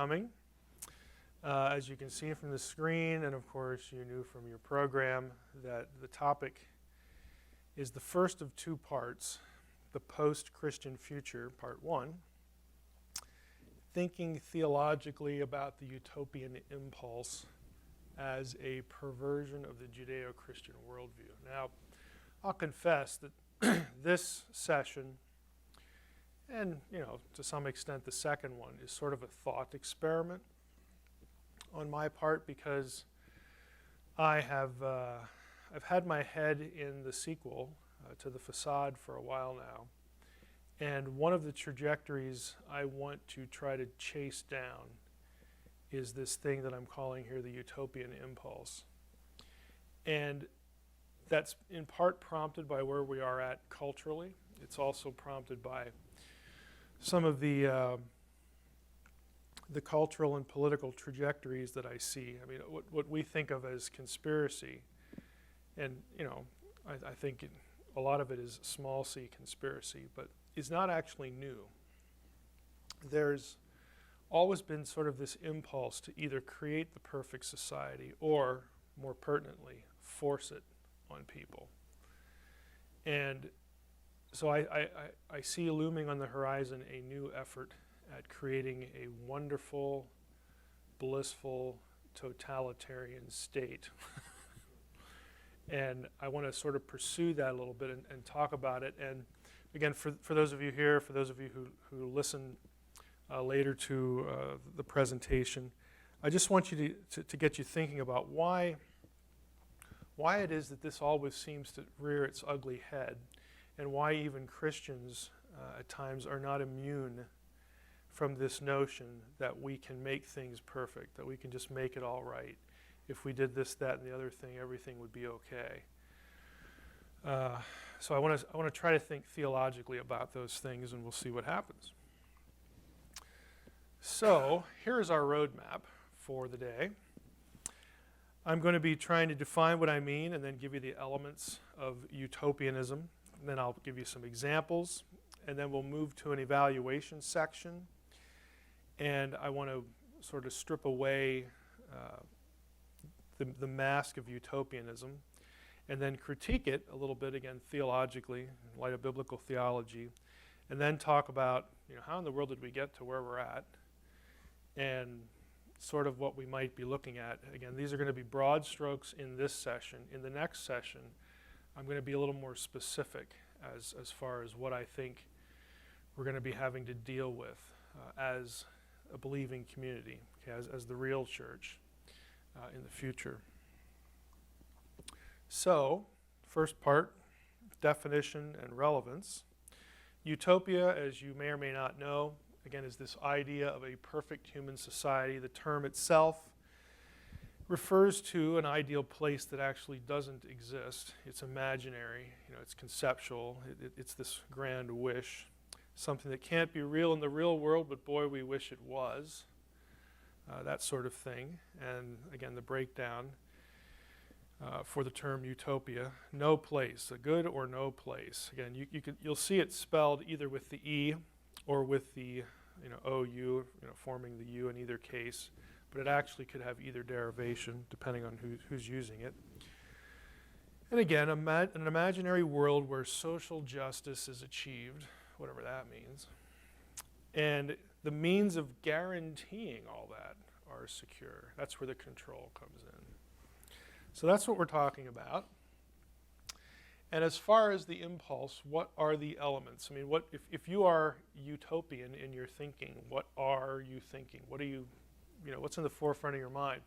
coming. As you can see from the screen, and of course you knew from your program, that the topic is the first of two parts, the post-Christian future, part one, thinking theologically about the utopian impulse as a perversion of the Judeo-Christian worldview. Now, I'll confess that this session, and to some extent the second one, is sort of a thought experiment on my part, because I've had my head in the sequel to The Facade for a while now, and one of the trajectories I want to try to chase down is this thing that I'm calling here the utopian impulse. And that's in part prompted by where we are at culturally. It's also prompted by some of the cultural and political trajectories that I see. I mean, what we think of as conspiracy, and I think a lot of it is small c conspiracy, but is not actually new. There's always been sort of this impulse to either create the perfect society or, more pertinently, force it on people. And so I see looming on the horizon a new effort at creating a wonderful, blissful, totalitarian state. And I want to sort of pursue that a little bit and talk about it. And again, for those of you here, for those of you who listen later to the presentation, I just want you to get you thinking about why it is that this always seems to rear its ugly head, and why even Christians at times are not immune from this notion that we can make things perfect, that we can just make it all right. If we did this, that, and the other thing, everything would be okay. So I want to try to think theologically about those things, and we'll see what happens. So here's our roadmap for the day. I'm going to be trying to define what I mean and then give you the elements of utopianism. And then I'll give you some examples, and then we'll move to an evaluation section. And I want to sort of strip away the mask of utopianism and then critique it a little bit, again, theologically, in light of biblical theology, and then talk about how in the world did we get to where we're at, and sort of what we might be looking at. Again, these are going to be broad strokes in this session. In the next session, I'm going to be a little more specific as far as what I think we're going to be having to deal with as a believing community, okay, as the real church in the future. So, first part, definition and relevance. Utopia, as you may or may not know, again, is this idea of a perfect human society. The term itself refers to an ideal place that actually doesn't exist. It's imaginary, it's conceptual, it's this grand wish, something that can't be real in the real world, but boy, we wish it was. That sort of thing. And again, the breakdown for the term utopia, no place, a good or no place. Again, you'll see it spelled either with the E or with the OU, forming the U in either case, but it actually could have either derivation depending on who's using it. And again, an imaginary world where social justice is achieved, whatever that means, and the means of guaranteeing all that are secure. That's where the control comes in. So that's what we're talking about. And as far as the impulse, what are the elements? I mean, if you are utopian in your thinking, what are you thinking? What are what's in the forefront of your mind?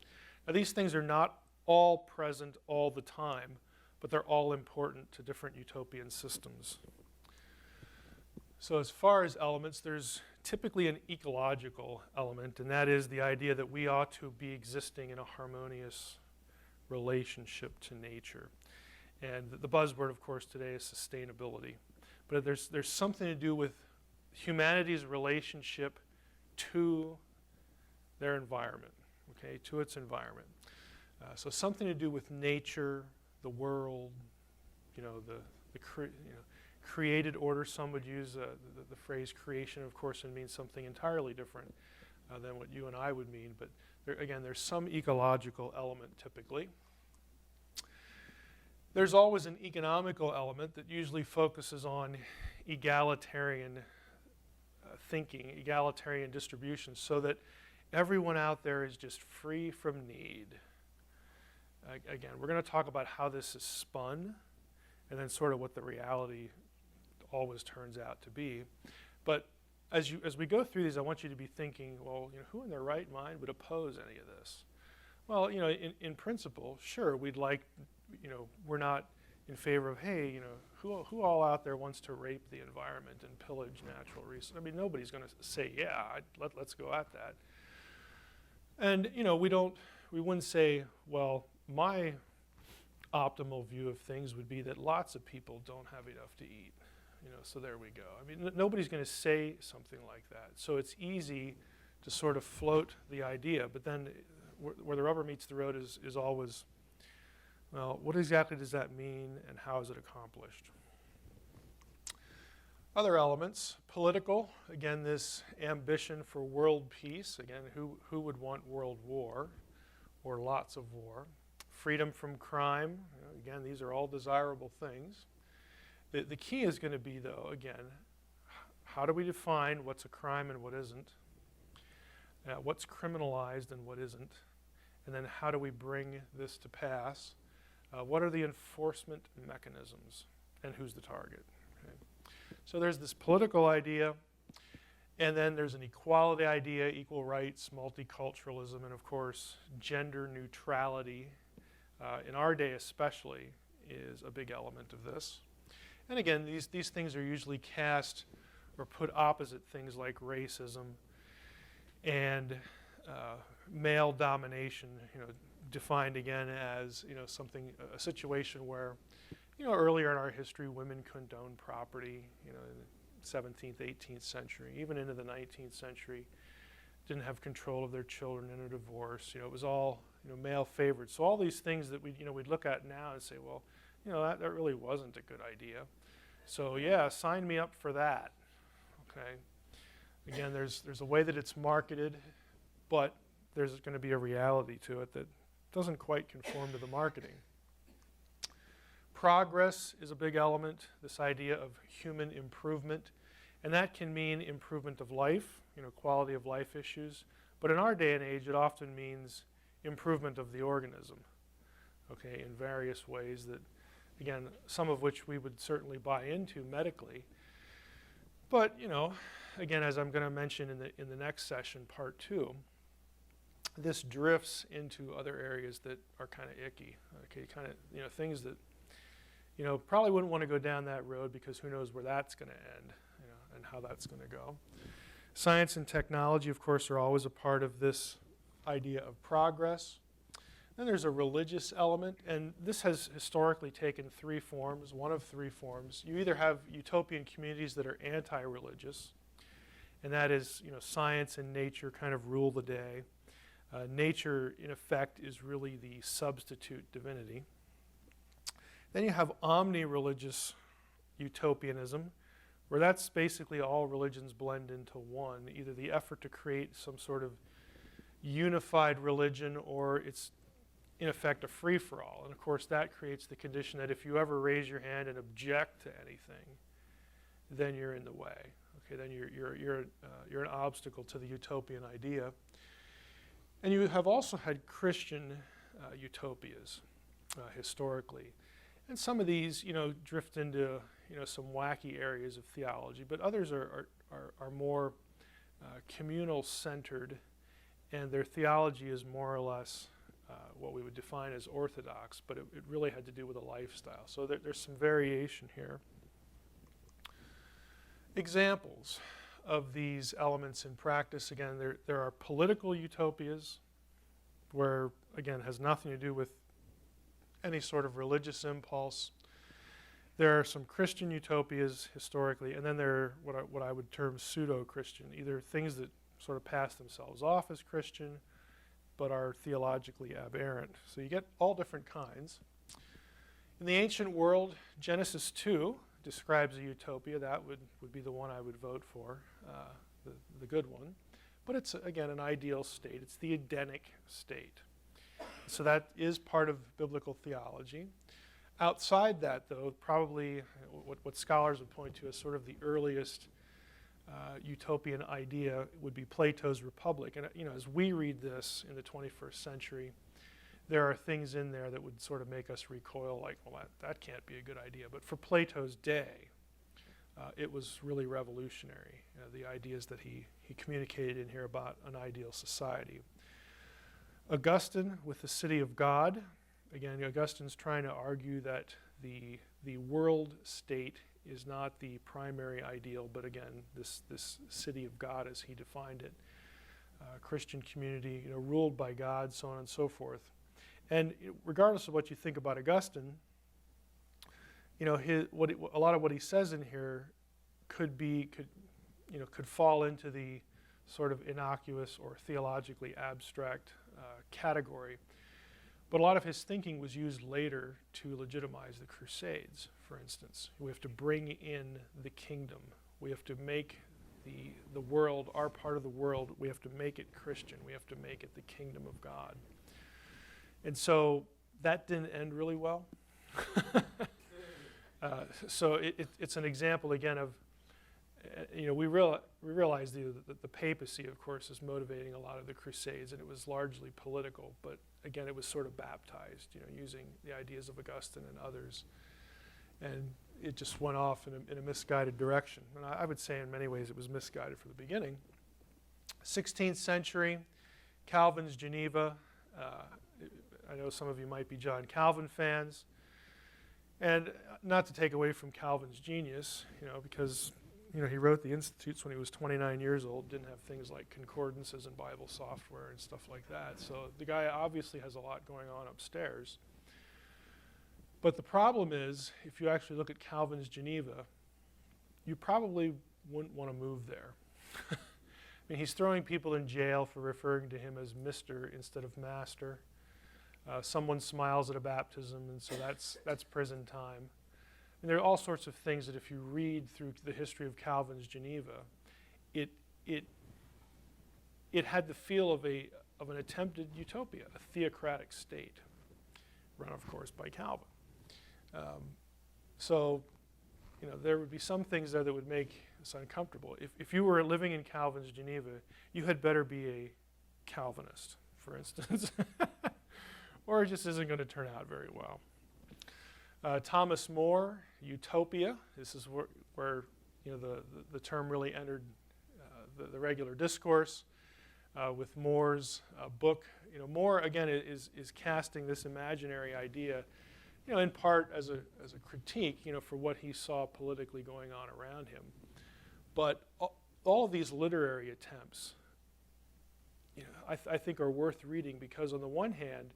Now, these things are not all present all the time, but they're all important to different utopian systems. So as far as elements, there's typically an ecological element, and that is the idea that we ought to be existing in a harmonious relationship to nature. And the buzzword, of course, today is sustainability. But there's something to do with humanity's relationship to their environment, okay, to its environment. So something to do with nature, the world, the created order. Some would use the phrase creation, of course, and means something entirely different. than what you and I would mean, but again, there's some ecological element typically. There's always an economical element that usually focuses on egalitarian thinking, egalitarian distribution, so that everyone out there is just free from need. Again, we're going to talk about how this is spun and then sort of what the reality always turns out to be. But as we go through these, I want you to be thinking, well, who in their right mind would oppose any of this? Well, in principle, sure, we'd like, we're not in favor of, hey, who all out there wants to rape the environment and pillage natural resources? I mean, nobody's going to say, yeah, let's go at that. And, we wouldn't say, well, my optimal view of things would be that lots of people don't have enough to eat. So there we go. I mean, nobody's going to say something like that. So it's easy to sort of float the idea, but then where the rubber meets the road is always, well, what exactly does that mean and how is it accomplished? Other elements, political, again, this ambition for world peace, again, who would want world war or lots of war? Freedom from crime, again, these are all desirable things. The key is going to be, though, again, how do we define what's a crime and what isn't? What's criminalized and what isn't? And then how do we bring this to pass? What are the enforcement mechanisms? And who's the target? Okay. So there's this political idea, and then there's an equality idea, equal rights, multiculturalism, and of course, gender neutrality, in our day especially, is a big element of this. And again, these things are usually cast or put opposite things like racism and male domination, defined again as something, a situation where earlier in our history women couldn't own property, in the 17th, 18th century, even into the 19th century, didn't have control of their children in a divorce. It was all male favored. So all these things that we'd look at now and say, well, that really wasn't a good idea. So yeah, sign me up for that. Okay. Again, there's a way that it's marketed, but there's going to be a reality to it that doesn't quite conform to the marketing. Progress is a big element, this idea of human improvement, and that can mean improvement of life, quality of life issues, but in our day and age it often means improvement of the organism, okay, in various ways that, again, some of which we would certainly buy into medically. But, again, as I'm going to mention in the next session, part 2, this drifts into other areas that are kind of icky, okay, kind of, things that, probably wouldn't want to go down that road because who knows where that's going to end, and how that's going to go. Science and technology, of course, are always a part of this idea of progress. Then there's a religious element, and this has historically taken 3 forms, one of 3 forms. You either have utopian communities that are anti-religious, and that is, science and nature kind of rule the day. Nature, in effect, is really the substitute divinity. Then you have omni-religious utopianism, where that's basically all religions blend into one, either the effort to create some sort of unified religion or it's in effect a free-for-all. And of course that creates the condition that if you ever raise your hand and object to anything, then you're in the way. Okay, then you're an obstacle to the utopian idea. And you have also had Christian utopias historically. And some of these, drift into some wacky areas of theology, but others are more communal-centered, and their theology is more or less what we would define as orthodox, but it really had to do with a lifestyle. So there's some variation here. Examples of these elements in practice, again, there are political utopias, where, again, has nothing to do with any sort of religious impulse. There are some Christian utopias historically, and then there are what I would term pseudo-Christian, either things that sort of pass themselves off as Christian, but are theologically aberrant. So you get all different kinds. In the ancient world, Genesis 2 describes a utopia. That would be the one I would vote for, the good one. but it's, again, an ideal state. It's the Edenic state. So that is part of biblical theology. Outside that, though, probably what scholars would point to as sort of the earliest utopian idea would be Plato's Republic. And as we read this in the 21st century, there are things in there that would sort of make us recoil, like, well, that can't be a good idea. But for Plato's day, it was really revolutionary, the ideas that he communicated in here about an ideal society. Augustine with the City of God. Again, Augustine's trying to argue that the world state is not the primary ideal, but again, this city of God as he defined it, Christian community, ruled by God, so on and so forth. And regardless of what you think about Augustine, a lot of what he says in here could fall into the sort of innocuous or theologically abstract category. But a lot of his thinking was used later to legitimize the Crusades, for instance. We have to bring in the kingdom. We have to make the world, our part of the world, we have to make it Christian. We have to make it the kingdom of God. And so that didn't end really well. So it's an example, again, of, we realize that the papacy, of course, is motivating a lot of the Crusades, and it was largely political, but again, it was sort of baptized, using the ideas of Augustine and others. And it just went off in a misguided direction. And I would say in many ways it was misguided from the beginning. 16th century, Calvin's Geneva. I know some of you might be John Calvin fans. And not to take away from Calvin's genius, because he wrote the Institutes when he was 29 years old, didn't have things like concordances and Bible software and stuff like that. So the guy obviously has a lot going on upstairs. But the problem is, if you actually look at Calvin's Geneva, you probably wouldn't want to move there. I mean, he's throwing people in jail for referring to him as Mr. instead of Master. Someone smiles at a baptism, and so that's prison time. And there are all sorts of things that if you read through the history of Calvin's Geneva, it had the feel of an attempted utopia, a theocratic state, run, of course, by Calvin. So, there would be some things there that would make us uncomfortable. If you were living in Calvin's Geneva, you had better be a Calvinist, for instance, or it just isn't going to turn out very well. Thomas More, Utopia. This is where the term really entered the regular discourse with More's book. More again is casting this imaginary idea, in part as a critique, for what he saw politically going on around him. But all of these literary attempts, I think are worth reading because on the one hand,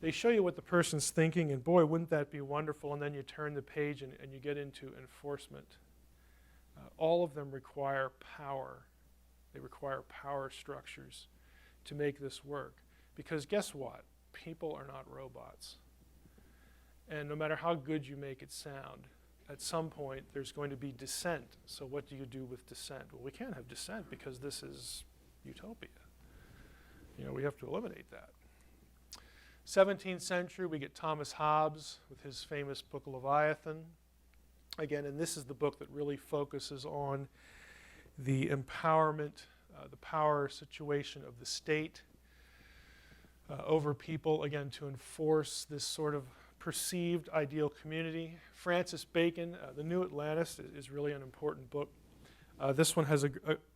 they show you what the person's thinking, and boy, wouldn't that be wonderful, and then you turn the page and you get into enforcement. All of them require power. They require power structures to make this work. Because guess what? People are not robots. And no matter how good you make it sound, at some point there's going to be dissent. So what do you do with dissent? Well, we can't have dissent because this is utopia. We have to eliminate that. 17th century, we get Thomas Hobbes with his famous book Leviathan. Again, and this is the book that really focuses on the empowerment, the power situation of the state over people, again, to enforce this sort of perceived ideal community. Francis Bacon, The New Atlantis is really an important book. This one has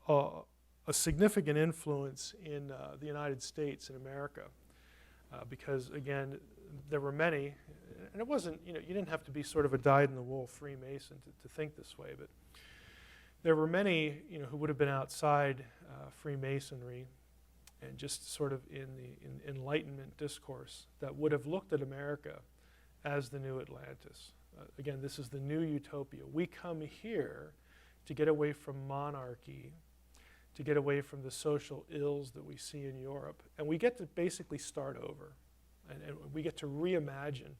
a significant influence in the United States and America. Because, again, there were many, and it wasn't, you didn't have to be sort of a dyed-in-the-wool Freemason to think this way, but there were many, who would have been outside Freemasonry and just sort of in the Enlightenment discourse that would have looked at America as the new Atlantis. Again, this is the new utopia. We come here to get away from monarchy, to get away from the social ills that we see in Europe. And we get to basically start over. And we get to reimagine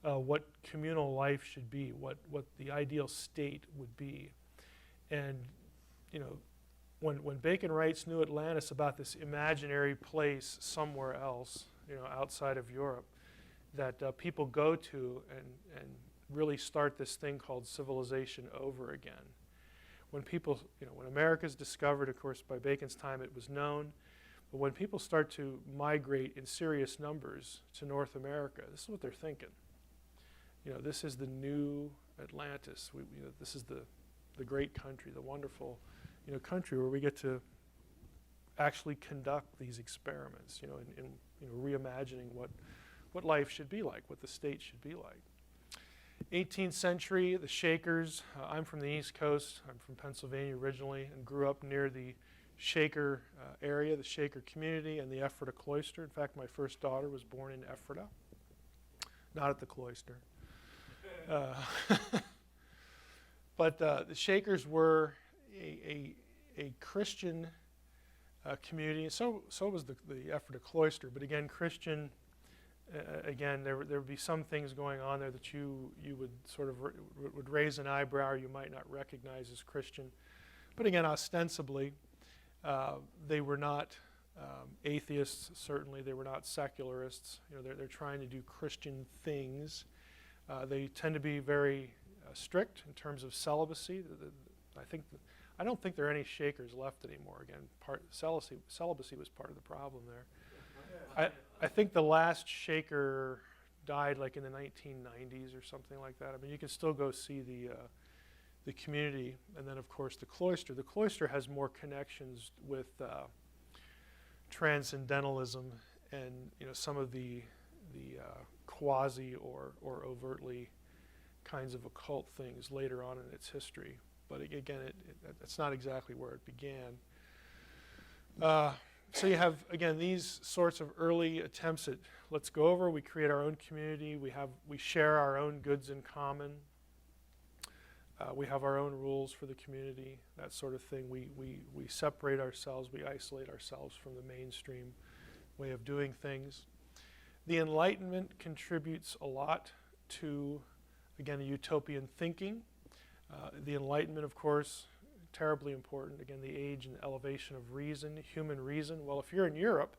what communal life should be, what the ideal state would be. And, when Bacon writes New Atlantis about this imaginary place somewhere else, outside of Europe, that people go to and really start this thing called civilization over again. When people, when America's discovered, of course, by Bacon's time it was known, but when people start to migrate in serious numbers to North America, this is what they're thinking. This is the new Atlantis. This is the great country, the wonderful, country where we get to actually conduct these experiments, in reimagining what life should be like, what the state should be like. 18th century, the Shakers. I'm from the East Coast. I'm from Pennsylvania originally and grew up near the Shaker area, the Shaker community, and the Ephrata cloister. In fact, my first daughter was born in Ephrata, not at the cloister. But the Shakers were a Christian community. So was the Ephrata cloister. But again, Christian. Again, there would be some things going on there that you would sort of would raise an eyebrow, or you might not recognize as Christian. But again, ostensibly, they were not atheists. Certainly, they were not secularists. They're trying to do Christian things. They tend to be very strict in terms of celibacy. I don't think there are any Shakers left anymore. Again, celibacy was part of the problem there. I think the last Shaker died like in the 1990s or something like that. I mean, you can still go see the community, and then of course the cloister. The cloister has more connections with transcendentalism and some of the quasi or overtly kinds of occult things later on in its history. But again, it's not exactly where it began. So you have, again, these sorts of early attempts at let's go over, we create our own community, we share our own goods in common, we have our own rules for the community, that sort of thing. We separate ourselves, we isolate ourselves from the mainstream way of doing things. The Enlightenment contributes a lot to, again, utopian thinking. The Enlightenment, of course, terribly important. Again, the age and elevation of reason, human reason. Well, if you're in Europe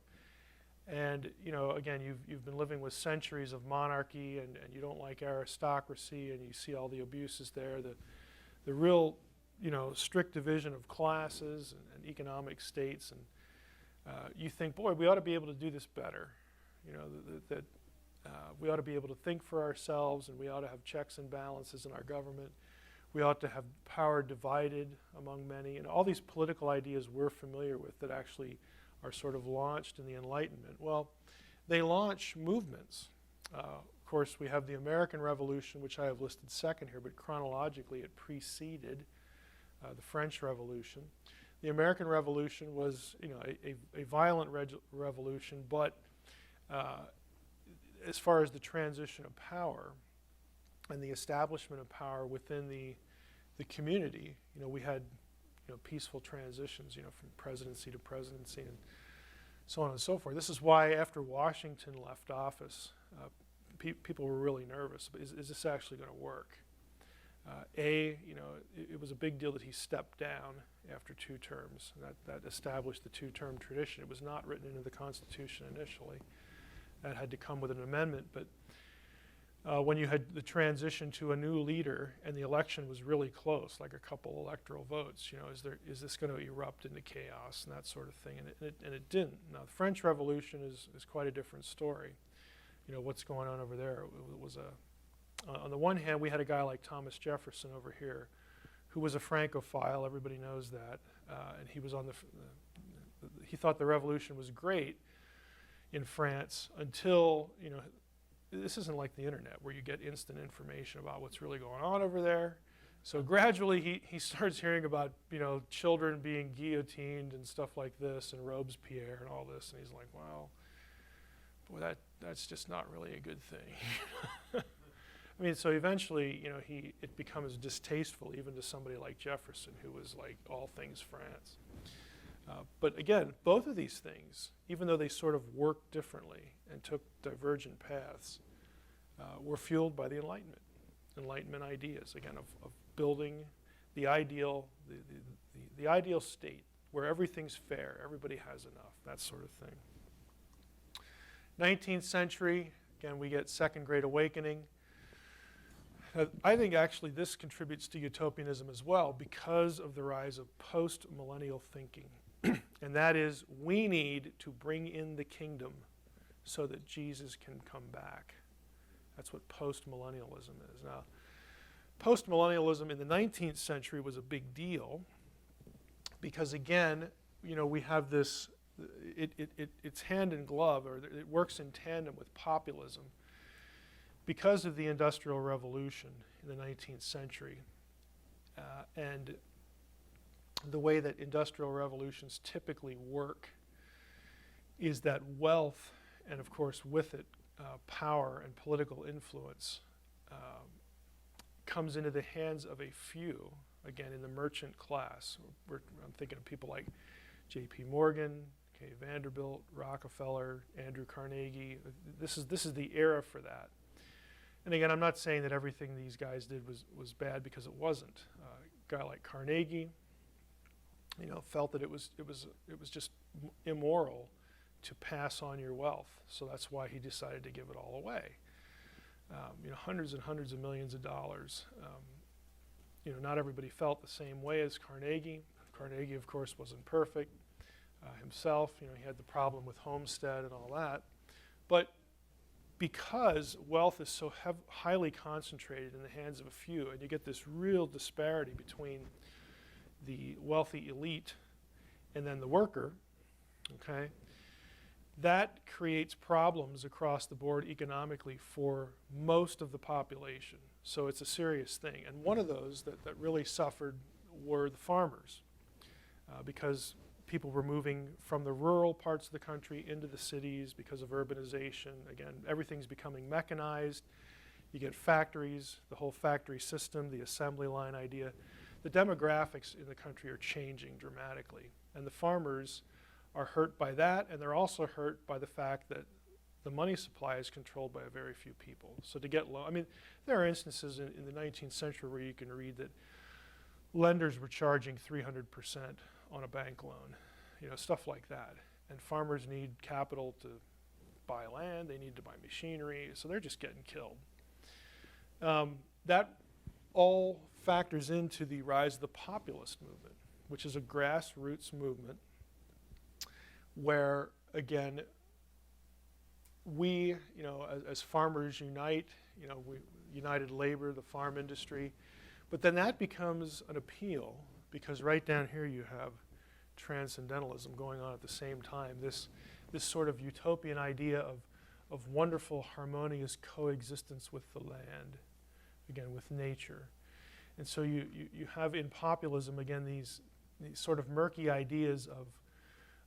and, again, you've been living with centuries of monarchy and you don't like aristocracy and you see all the abuses there, the real, strict division of classes and economic states, and you think, boy, we ought to be able to do this better. That we ought to be able to think for ourselves, and we ought to have checks and balances in our government. We ought to have power divided among many, and all these political ideas we're familiar with that actually are sort of launched in the Enlightenment. Well, they launch movements. Of course, we have the American Revolution, which I have listed second here, but chronologically it preceded the French Revolution. The American Revolution was, a violent revolution, but as far as the transition of power and the establishment of power within the community, we had peaceful transitions, from presidency to presidency and so on and so forth. This is why after Washington left office, people were really nervous. Is this actually going to work? It was a big deal that he stepped down after 2 terms. That established the 2-term tradition. It was not written into the Constitution initially. That had to come with an amendment, but when you had the transition to a new leader and the election was really close, like a couple electoral votes, is this going to erupt into chaos and that sort of thing? And it didn't. Now, the French Revolution is quite a different story. What's going on over there? It was on the one hand, we had a guy like Thomas Jefferson over here who was a Francophile. Everybody knows that. And he was on he thought the revolution was great in France until, this isn't like the internet where you get instant information about what's really going on over there. So gradually he starts hearing about, children being guillotined and stuff like this, and Robespierre and all this, and he's like, well, boy, that's just not really a good thing. I mean, so eventually, it becomes distasteful even to somebody like Jefferson, who was like all things France. But again, both of these things, even though they sort of worked differently and took divergent paths, were fueled by the Enlightenment ideas, again, of building the ideal, the ideal state, where everything's fair, everybody has enough, that sort of thing. 19th century, again, we get Second Great Awakening. I think actually this contributes to utopianism as well because of the rise of post-millennial thinking. And that is, we need to bring in the kingdom so that Jesus can come back. That's what post-millennialism is. Now, post-millennialism in the 19th century was a big deal because, again, you know, we have this, it's hand in glove, or it works in tandem with populism because of the Industrial Revolution in the 19th century. And the way that industrial revolutions typically work is that wealth, and of course with it power and political influence, comes into the hands of a few, again in the merchant class. I'm thinking of people like J.P. Morgan, Kay Vanderbilt, Rockefeller, Andrew Carnegie. This is the era for that. And again, I'm not saying that everything these guys did was bad, because it wasn't. A guy like Carnegie, you know, felt that it was just immoral to pass on your wealth, so that's why he decided to give it all away. You know, hundreds and hundreds of millions of dollars. You know, not everybody felt the same way as Carnegie. Carnegie, of course, wasn't perfect himself. You know, he had the problem with Homestead and all that. But because wealth is so highly concentrated in the hands of a few, and you get this real disparity between the wealthy elite and then the worker, okay, that creates problems across the board economically for most of the population. So it's a serious thing. And one of those that really suffered were the farmers, because people were moving from the rural parts of the country into the cities because of urbanization. Again, everything's becoming mechanized. You get factories, the whole factory system, the assembly line idea. The demographics in the country are changing dramatically. And the farmers are hurt by that, and they're also hurt by the fact that the money supply is controlled by a very few people. So to get low, I mean, there are instances in the 19th century where you can read that lenders were charging 300% on a bank loan, you know, stuff like that. And farmers need capital to buy land, they need to buy machinery, so they're just getting killed. That all factors into the rise of the populist movement, which is a grassroots movement where, again, we, you know, as farmers unite, you know, we united labor, the farm industry, but then that becomes an appeal, because right down here you have transcendentalism going on at the same time, this sort of utopian idea of wonderful, harmonious coexistence with the land, again, with nature. And so you have in populism, again, these sort of murky ideas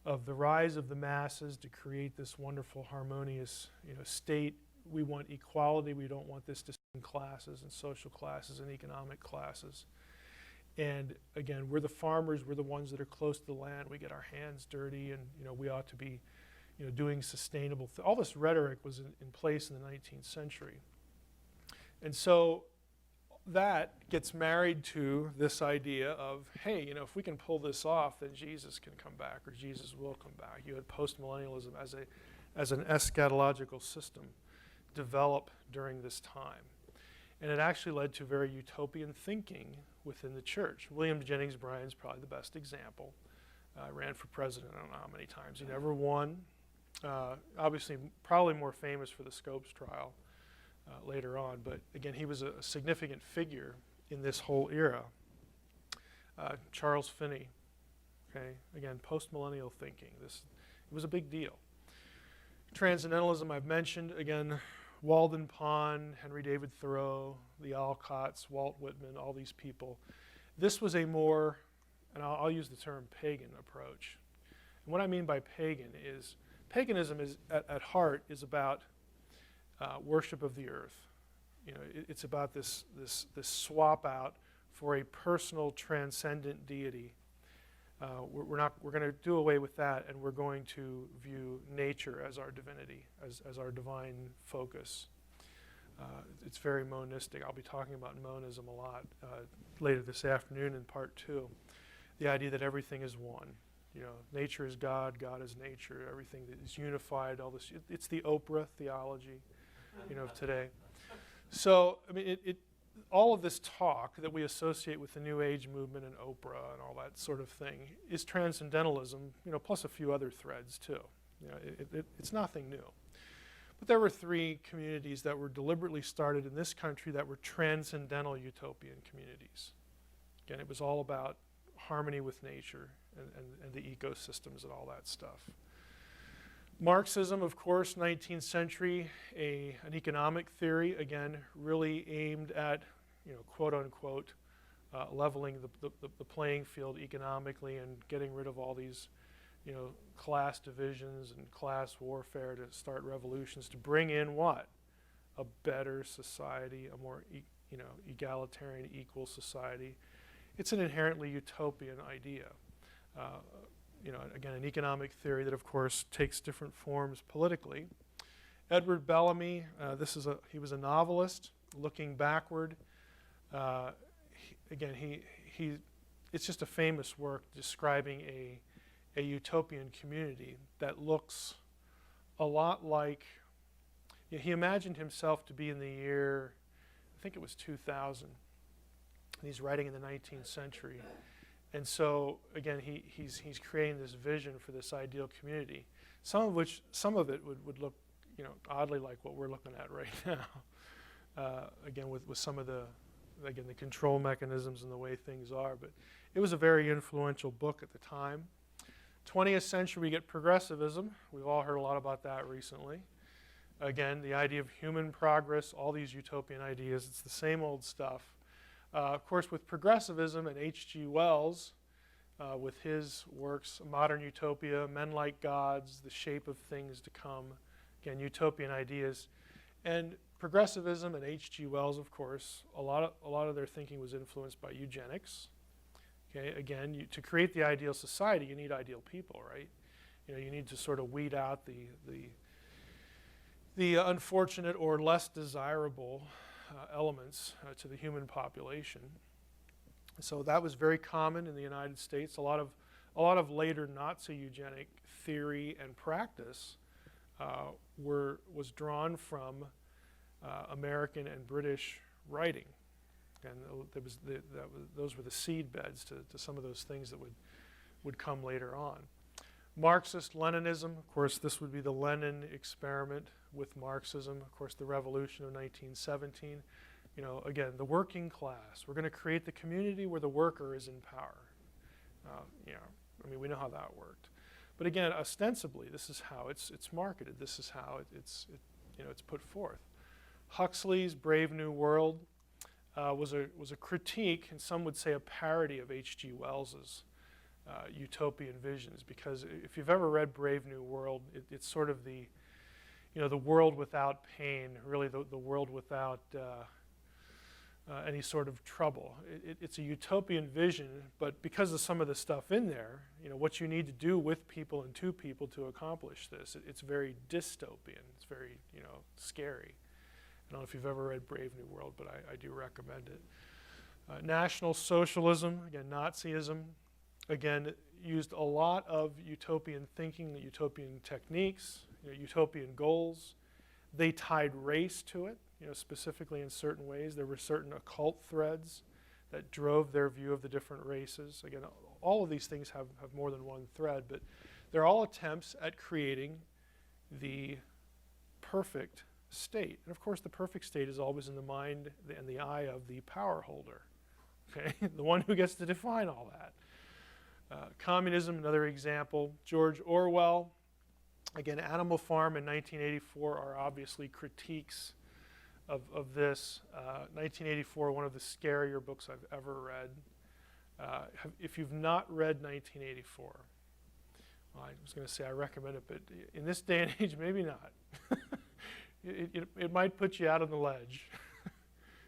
of the rise of the masses to create this wonderful, harmonious, you know, state. We want equality. We don't want this distinct classes and social classes and economic classes. And again, we're the farmers. We're the ones that are close to the land. We get our hands dirty, and you know, we ought to be, you know, doing sustainable. All this rhetoric was in place in the 19th century, and so that gets married to this idea of, hey, you know, if we can pull this off, then Jesus can come back, or Jesus will come back. You had postmillennialism as an eschatological system develop during this time. And it actually led to very utopian thinking within the church. William Jennings Bryan's probably the best example. Ran for president, I don't know how many times. He never won. Obviously, probably more famous for the Scopes trial later on. But again, he was a significant figure in this whole era. Charles Finney, okay, again, post-millennial thinking. It was a big deal. Transcendentalism I've mentioned, again, Walden Pond, Henry David Thoreau, the Alcotts, Walt Whitman, all these people. This was a more, and I'll use the term pagan approach. And what I mean by pagan is, paganism is at heart is about worship of the earth. You know, it's about this swap out for a personal, transcendent deity. We're going to do away with that, and we're going to view nature as our divinity, as our divine focus. It's very monistic. I'll be talking about monism a lot later this afternoon in part 2. The idea that everything is one. nature is God, God is nature, everything that is unified, all this. It's the Oprah theology, of today. So, I mean, all of this talk that we associate with the New Age movement and Oprah and all that sort of thing is transcendentalism, plus a few other threads too. It's nothing new. But there were three communities that were deliberately started in this country that were transcendental utopian communities. Again, it was all about harmony with nature and the ecosystems and all that stuff. Marxism, of course, 19th century, an economic theory, again, really aimed at, quote unquote, leveling the playing field economically and getting rid of all these, class divisions and class warfare to start revolutions to bring in what? A better society, a more, egalitarian, equal society. It's an inherently utopian idea. Again, an economic theory that, of course, takes different forms politically. Edward Bellamy, he was a novelist looking backward. It's just a famous work describing a utopian community that looks a lot like, he imagined himself to be in the year, I think it was 2000. And he's writing in the 19th century. And so, again, he's creating this vision for this ideal community, some of it would look, oddly like what we're looking at right now. Again, with some of the control mechanisms and the way things are. But it was a very influential book at the time. 20th century, we get progressivism. We've all heard a lot about that recently. Again, the idea of human progress, all these utopian ideas, it's the same old stuff. Of course, with progressivism and H.G. Wells, with his works, Modern Utopia, Men Like Gods, The Shape of Things to Come, again, utopian ideas. And progressivism and H.G. Wells, of course, a lot of their thinking was influenced by eugenics. Okay, again, to create the ideal society, you need ideal people, right? You need to sort of weed out the unfortunate or less desirable elements to the human population. So that was very common in the United States. A lot of later Nazi eugenic theory and practice was drawn from American and British writing, and those were the seed beds to some of those things that would come later on. Marxist Leninism, of course, this would be the Lenin experiment with Marxism, of course, the revolution of 1917. Again, the working class. We're going to create the community where the worker is in power. We know how that worked. But again, ostensibly, this is how it's marketed. This is how it's put forth. Huxley's Brave New World was a critique, and some would say a parody of H.G. Wells's utopian visions, because if you've ever read Brave New World, it's sort of the world without pain, really the world without any sort of trouble. It's a utopian vision, but because of some of the stuff in there, what you need to do with people and to people to accomplish this, it's very dystopian. It's very, scary. I don't know if you've ever read Brave New World, but I do recommend it. National Socialism, again, Nazism, again, used a lot of utopian thinking, utopian techniques, utopian goals. They tied race to it, specifically in certain ways. There were certain occult threads that drove their view of the different races. Again, all of these things have more than one thread, but they're all attempts at creating the perfect state. And of course, the perfect state is always in the mind and the eye of the power holder, okay? The one who gets to define all that. Communism, another example. George Orwell, again, Animal Farm in 1984 are obviously critiques of this. 1984, one of the scarier books I've ever read. If you've not read 1984, well, I was going to say I recommend it, but in this day and age, maybe not. It might put you out on the ledge.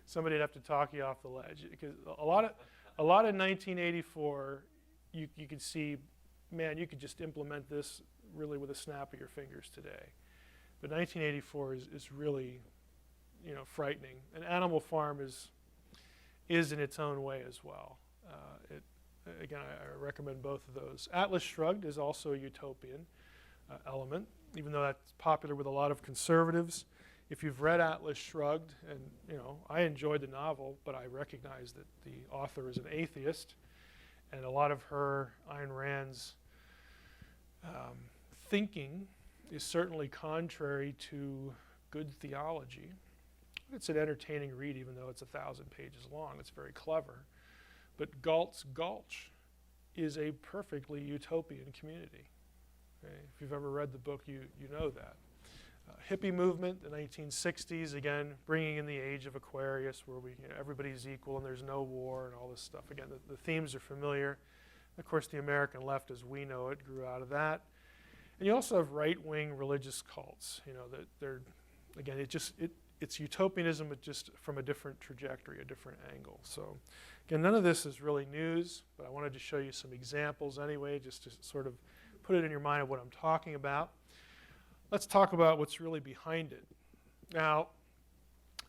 Somebody'd have to talk you off the ledge, because a lot of 1984, you could see, man, you could just implement this really with a snap of your fingers today. But 1984 is really, frightening. And Animal Farm is in its own way as well. again, I recommend both of those. Atlas Shrugged is also a utopian element, even though that's popular with a lot of conservatives. If you've read Atlas Shrugged, and I enjoyed the novel, but I recognize that the author is an atheist, and a lot of her, Ayn Rand's, thinking is certainly contrary to good theology. It's an entertaining read, even though it's 1,000 pages long. It's very clever. But Galt's Gulch is a perfectly utopian community. Okay? If you've ever read the book, you know that. Hippie movement, the 1960s, again, bringing in the age of Aquarius, where everybody's equal and there's no war and all this stuff. Again, the themes are familiar. Of course, the American left, as we know it, grew out of that. And you also have right-wing religious cults. That they're, again, it's utopianism, but just from a different trajectory, a different angle. So, again, none of this is really news, but I wanted to show you some examples anyway, just to sort of put it in your mind of what I'm talking about. Let's talk about what's really behind it. Now,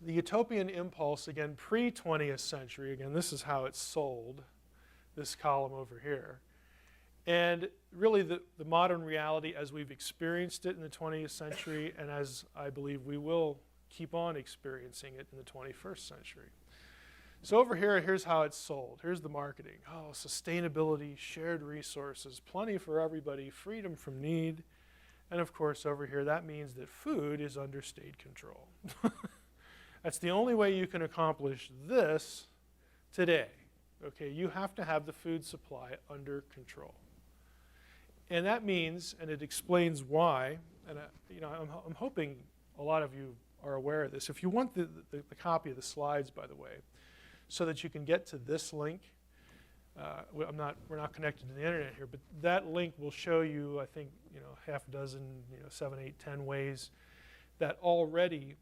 the utopian impulse, again, pre-20th century, again, this is how it's sold, this column over here. And really the modern reality as we've experienced it in the 20th century, and as I believe we will keep on experiencing it in the 21st century. So over here, here's how it's sold. Here's the marketing. Oh, sustainability, shared resources, plenty for everybody, freedom from need. And of course, over here, that means that food is under state control. That's the only way you can accomplish this today. Okay, you have to have the food supply under control. And that means, and it explains why, and I'm hoping a lot of you are aware of this. If you want the copy of the slides, by the way, so that you can get to this link, we're not connected to the internet here, but that link will show you, I think, half a dozen, 7, 8, 10 ways that already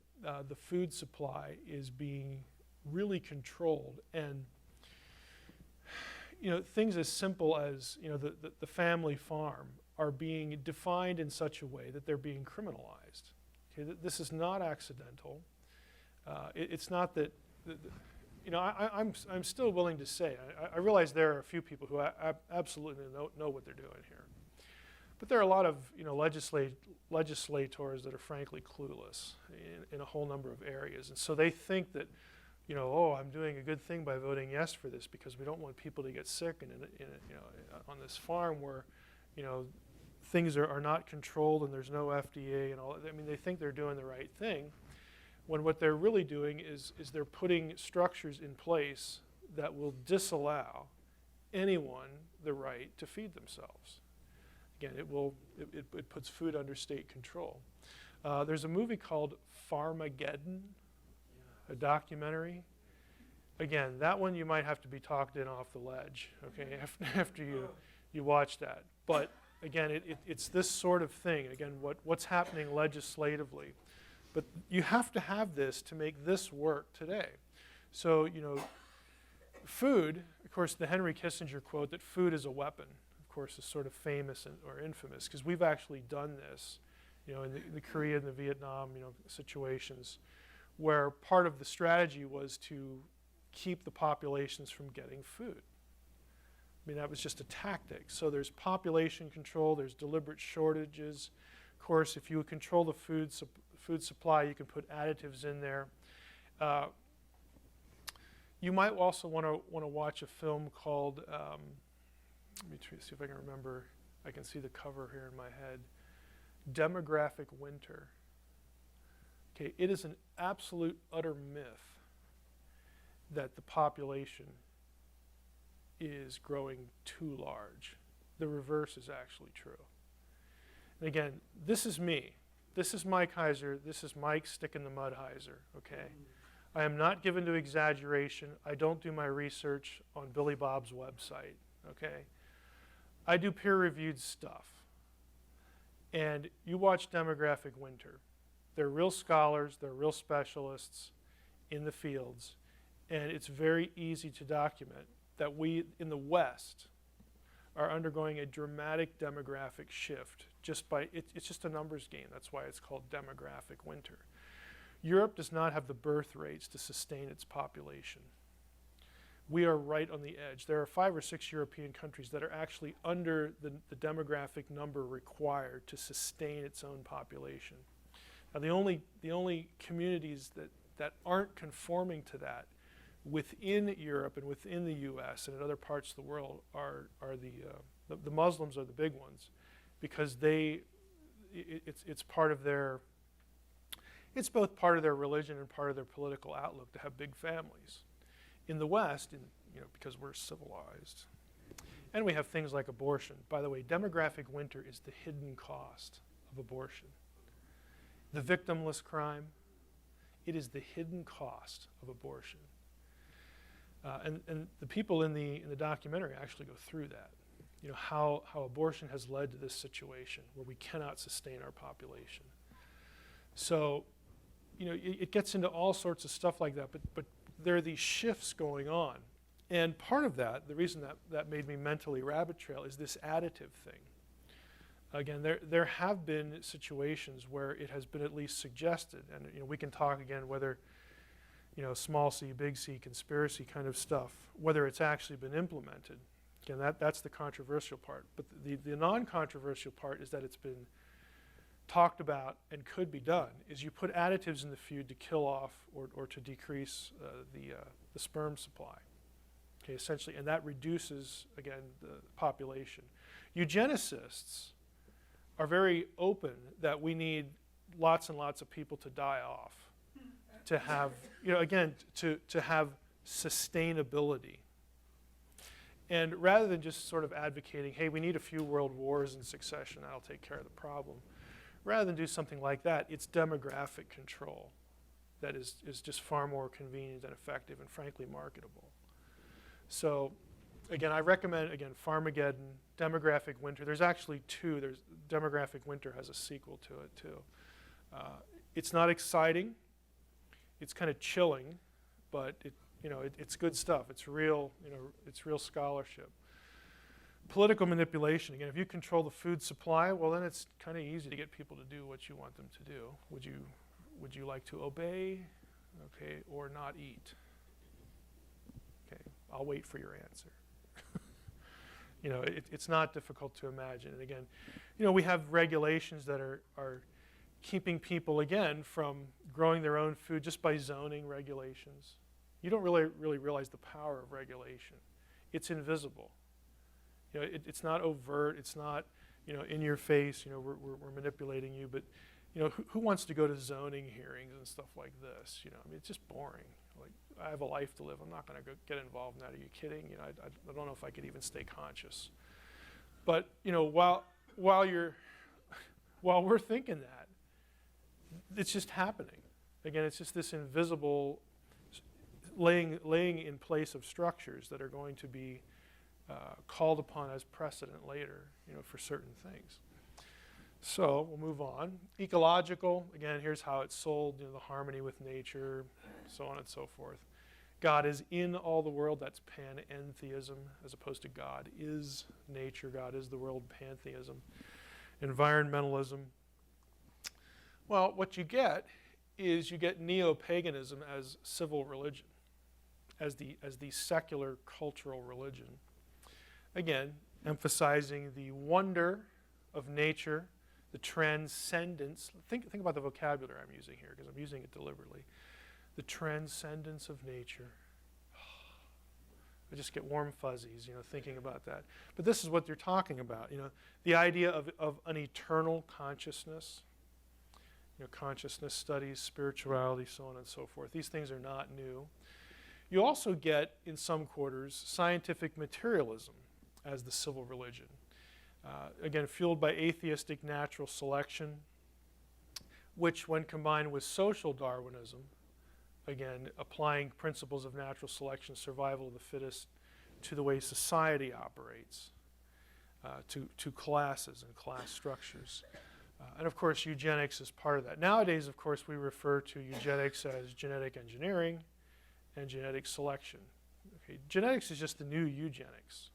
the food supply is being really controlled. And things as simple as the family farm are being defined in such a way that they're being criminalized. Okay, this is not accidental. It's not that. I'm still willing to say. I realize there are a few people who absolutely know what they're doing here, but there are a lot of legislators that are frankly clueless in a whole number of areas, and so they think that. I'm doing a good thing by voting yes for this because we don't want people to get sick and on this farm where, things are not controlled and there's no FDA and all. I mean, they think they're doing the right thing, when what they're really doing is they're putting structures in place that will disallow anyone the right to feed themselves. Again, it puts food under state control. There's a movie called Farmageddon. A documentary. Again, that one you might have to be talked in off the ledge, okay, after you watch that. But again, it's this sort of thing, again, what's happening legislatively. But you have to have this to make this work today. So, food, of course, the Henry Kissinger quote that food is a weapon, of course, is sort of famous or infamous, because we've actually done this, in the Korea and the Vietnam, situations, where part of the strategy was to keep the populations from getting food. I mean, that was just a tactic. So there's population control, there's deliberate shortages. Of course, if you control the food supply, you can put additives in there. You might also want to watch a film called, let me see if I can remember, I can see the cover here in my head, Demographic Winter. Okay, it is an absolute utter myth that the population is growing too large. The reverse is actually true. And again, this is me. This is Mike Heiser. This is Mike Stick in the Mud Heiser, okay? I am not given to exaggeration. I don't do my research on Billy Bob's website, okay? I do peer-reviewed stuff. And you watch Demographic Winter. They're real scholars, they're real specialists in the fields, and it's very easy to document that we in the West are undergoing a dramatic demographic shift just by, it's just a numbers game. That's why it's called Demographic Winter. Europe does not have the birth rates to sustain its population. we are right on the edge. There are 5 or 6 European countries that are actually under the demographic number required to sustain its own population. Now, the only communities that aren't conforming to that within Europe and within the U.S. and in other parts of the world are the Muslims are the big ones, because it's part of their, it's both part of their religion and part of their political outlook to have big families. In the West, because we're civilized, and we have things like abortion. By the way, demographic winter is the hidden cost of abortion. The victimless crime, it is the hidden cost of abortion. And the people in the documentary actually go through that. How abortion has led to this situation where we cannot sustain our population. So, it gets into all sorts of stuff like that, but there are these shifts going on. And part of that, the reason that made me mentally rabbit trail, is this additive thing. Again, there have been situations where it has been at least suggested, and we can talk again whether, small c, big C, conspiracy kind of stuff, whether it's actually been implemented. Again, that's the controversial part. But the non-controversial part is that it's been talked about and could be done, is you put additives in the food to kill off or to decrease the sperm supply. Okay, essentially, and that reduces, again, the population. Eugenicists are very open that we need lots and lots of people to die off to have, again, to have sustainability. And rather than just sort of advocating, hey, we need a few world wars in succession, that'll take care of the problem, rather than do something like that, it's demographic control that is just far more convenient and effective and frankly marketable. So again, I recommend, Farmageddon, Demographic Winter. There's actually 2. Demographic Winter has a sequel to it too. It's not exciting. It's kind of chilling, but it's good stuff. It's real, it's real scholarship. Political manipulation. Again, if you control the food supply, well, then it's kind of easy to get people to do what you want them to do. Would you like to obey, okay, or not eat? Okay, I'll wait for your answer. It's not difficult to imagine. And again, we have regulations that are keeping people, again, from growing their own food just by zoning regulations. You don't really realize the power of regulation. It's invisible. It's not overt. It's not, in your face. We're manipulating you. But, who wants to go to zoning hearings and stuff like this? It's just boring. Like, I have a life to live. I'm not going to get involved in that. Are you kidding? I don't know if I could even stay conscious. But while we're thinking that, it's just happening. Again, it's just this invisible laying in place of structures that are going to be called upon as precedent later, for certain things. So we'll move on. Ecological, again, here's how it's sold, the harmony with nature, so on and so forth. God is in all the world, that's panentheism, as opposed to God is nature, God is the world, pantheism. Environmentalism. Well, what you get is you get neo-paganism as civil religion, as the secular cultural religion. Again, emphasizing the wonder of nature, the transcendence. Think about the vocabulary I'm using here, because I'm using it deliberately. The transcendence of nature. I just get warm fuzzies, thinking about that. But this is what they're talking about, the idea of an eternal consciousness. Consciousness studies, spirituality, so on and so forth. These things are not new. You also get, in some quarters, scientific materialism as the civil religion. Again, fueled by atheistic natural selection, which when combined with social Darwinism, again, applying principles of natural selection, survival of the fittest, to the way society operates, to classes and class structures. And of course, eugenics is part of that. Nowadays, of course, we refer to eugenics as genetic engineering and genetic selection. Okay, genetics is just the new eugenics.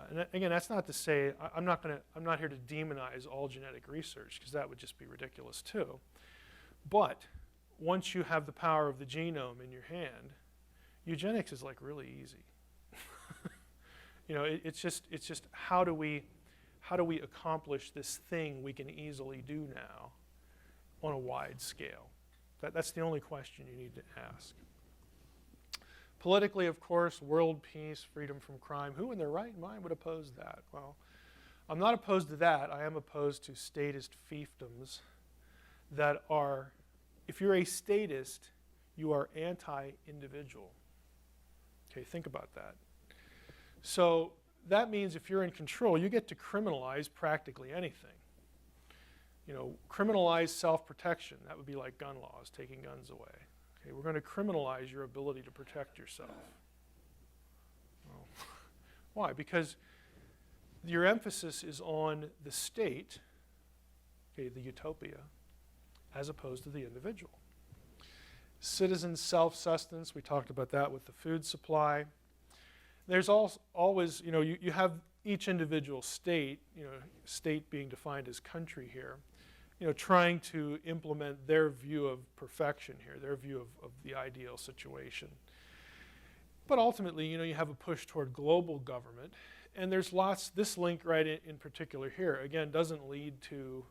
And again, that's not to say I'm not here to demonize all genetic research, because that would just be ridiculous too. But once you have the power of the genome in your hand, eugenics is like really easy. It's just how do we accomplish this thing we can easily do now on a wide scale? That's the only question you need to ask. Politically, of course, world peace, freedom from crime. Who in their right mind would oppose that? Well, I'm not opposed to that. I am opposed to statist fiefdoms that are, if you're a statist, you are anti-individual. Okay, think about that. So that means if you're in control, you get to criminalize practically anything. Criminalize self-protection. That would be like gun laws, taking guns away. Okay, we're going to criminalize your ability to protect yourself. Well, why? Because your emphasis is on the state, okay, the utopia, as opposed to the individual. Citizen self-sustenance, we talked about that with the food supply. There's always, you have each individual state, state being defined as country here, trying to implement their view of perfection here, their view of the ideal situation. But ultimately, you have a push toward global government, and there's lots, this link right in particular here, again, doesn't lead to,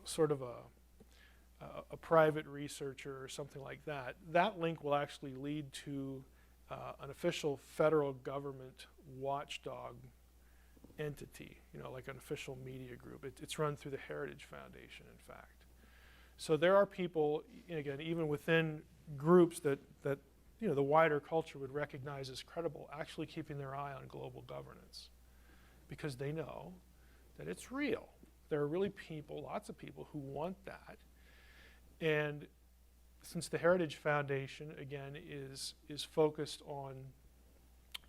sort of a private researcher or something like that. That link will actually lead to an official federal government watchdog entity, like an official media group. It's run through the Heritage Foundation, in fact. So there are people, again, even within groups that the wider culture would recognize as credible, actually keeping their eye on global governance, because they know that it's real. There are really people, lots of people, who want that. And since the Heritage Foundation, again, is focused on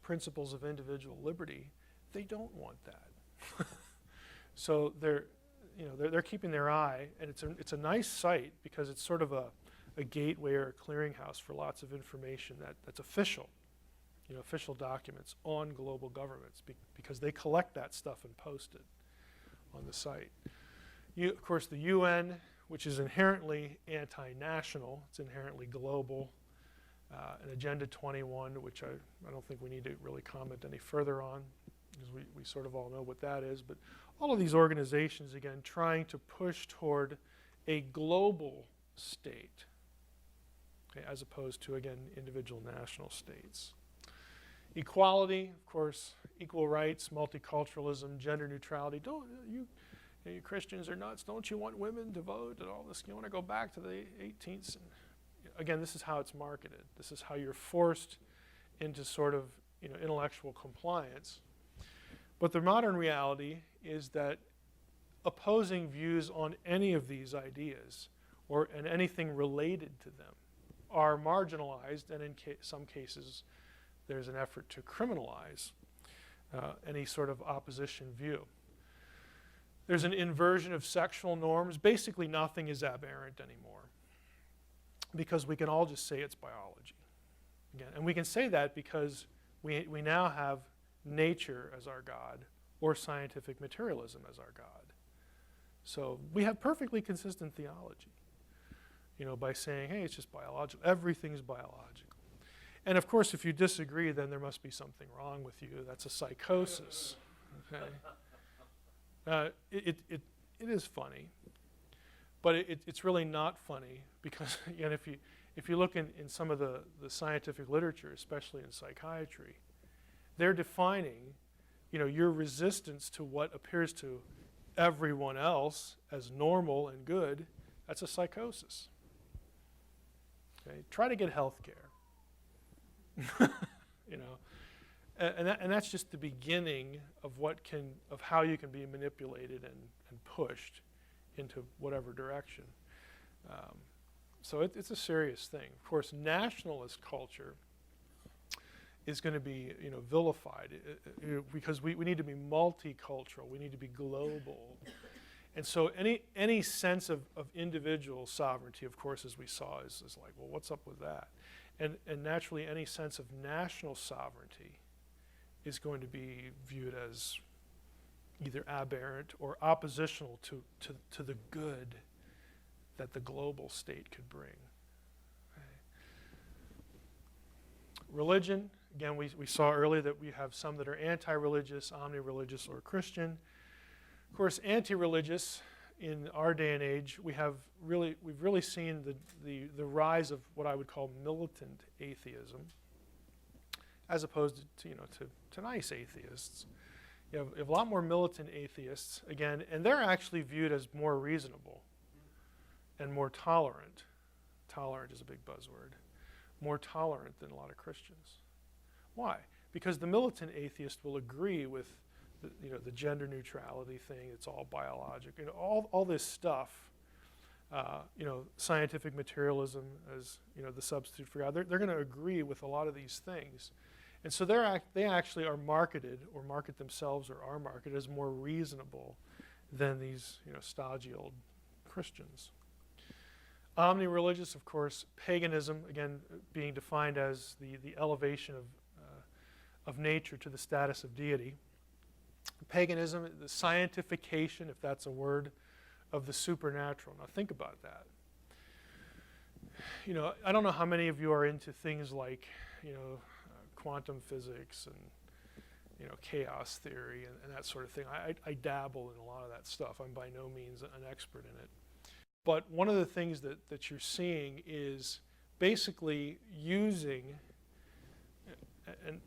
principles of individual liberty, they don't want that. So they're keeping their eye, and it's a nice site because it's sort of a gateway or a clearinghouse for lots of information that's official, official documents on global governments, because they collect that stuff and post it on the site. Of course, the UN, which is inherently anti-national, it's inherently global, and Agenda 21, which I don't think we need to really comment any further on, because we sort of all know what that is. But all of these organizations, again, trying to push toward a global state, okay, as opposed to, again, individual national states. Equality, of course, equal rights, multiculturalism, gender neutrality. You Christians are nuts. Don't you want women to vote and all this? You want to go back to the 18th? Again, this is how it's marketed. This is how you're forced into sort of intellectual compliance. But the modern reality is that opposing views on any of these ideas and anything related to them are marginalized, and in some cases there's an effort to criminalize any sort of opposition view. There's an inversion of sexual norms. Basically, nothing is aberrant anymore, because we can all just say it's biology. Again, and we can say that because we now have nature as our God, or scientific materialism as our God. So we have perfectly consistent theology, by saying, hey, it's just biological. Everything's biological. And of course, if you disagree, then there must be something wrong with you. That's a psychosis. Okay. It is funny, but it's really not funny, because again, if you look in some of the scientific literature, especially in psychiatry, they're defining, your resistance to what appears to everyone else as normal and good. That's a psychosis. Okay, try to get health care. And that's just the beginning of how you can be manipulated and pushed into whatever direction. So it's a serious thing. Of course, nationalist culture is going to be vilified, because we need to be multicultural. We need to be global. And so any sense of individual sovereignty, of course, as we saw, is like, well, what's up with that? And naturally, any sense of national sovereignty is going to be viewed as either aberrant or oppositional to the good that the global state could bring. Okay. Religion, again, we saw earlier that we have some that are anti-religious, omni-religious, or Christian. Of course, anti-religious, in our day and age, we've really seen the rise of what I would call militant atheism, as opposed to nice atheists. You have a lot more militant atheists, again, and they're actually viewed as more reasonable and more tolerant. Tolerant is a big buzzword. More tolerant than a lot of Christians. Why? Because the militant atheist will agree with the gender neutrality thing. It's all biologic. All this stuff. Scientific materialism as the substitute for God. They're going to agree with a lot of these things, and so they actually are marketed, or market themselves, or are marketed as more reasonable than these stodgy old Christians. Omni-religious, of course, paganism, again, being defined as the elevation of nature to the status of deity. Paganism, the scientification, if that's a word, of the supernatural. Now think about that. I don't know how many of you are into things like, quantum physics and, chaos theory and that sort of thing. I dabble in a lot of that stuff. I'm by no means an expert in it. But one of the things that you're seeing is basically using, and